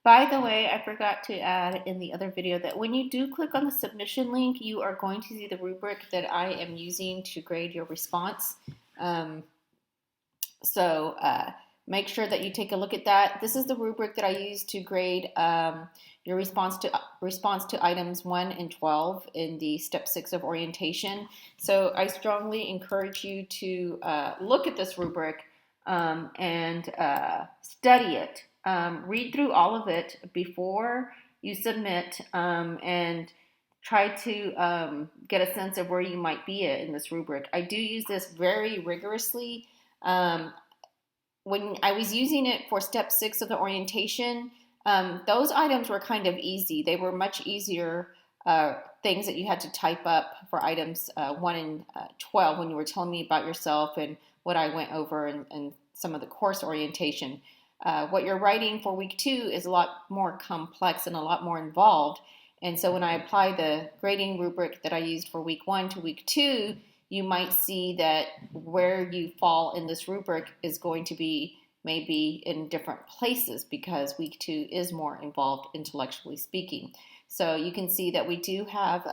By the way, I forgot to add in the other video that when you do click on the submission link, you are going to see the rubric that I am using to grade your response. Um, so make sure that you take a look at that. This is the rubric that I use to grade your response to items 1 and 12 in the step 6 of orientation. So I strongly encourage you to look at this rubric and study it. Read through all of it before you submit and try to get a sense of where you might be at in this rubric. I do use this very rigorously. um, when I was using it for step 6 of the orientation, those items were kind of easy. They were much easier things that you had to type up for items 1 and 12 when you were telling me about yourself and what I went over and some of the course orientation. What you're writing for week 2 is a lot more complex and a lot more involved. And so when I apply the grading rubric that I used for week 1 to week 2, you might see that where you fall in this rubric is going to be maybe in different places because week 2 is more involved intellectually speaking. So you can see that we do have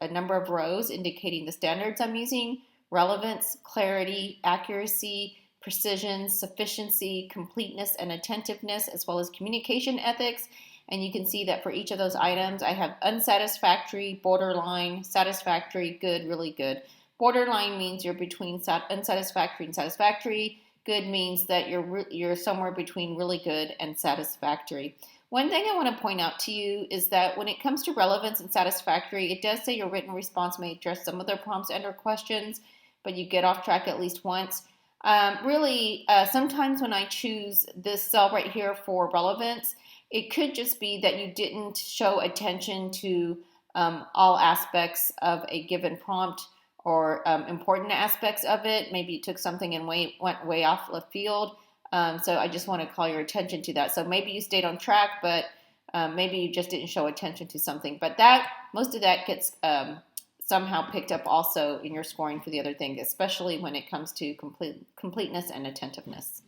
a number of rows indicating the standards I'm using: relevance, clarity, accuracy, precision, sufficiency, completeness, and attentiveness, as well as communication ethics. And you can see that for each of those items, I have unsatisfactory, borderline, satisfactory, good, really good. Borderline means you're between unsatisfactory and satisfactory. Good means that you're somewhere between really good and satisfactory. One thing I want to point out to you is that when it comes to relevance and satisfactory, it does say your written response may address some of the prompts and or questions, but you get off track at least once. Sometimes when I choose this cell right here for relevance, it could just be that you didn't show attention to all aspects of a given prompt or important aspects of it. Maybe you took something and went way off left field. So I just want to call your attention to that. So maybe you stayed on track, but maybe you just didn't show attention to something. But most of that gets somehow picked up also in your scoring for the other thing, especially when it comes to completeness and attentiveness.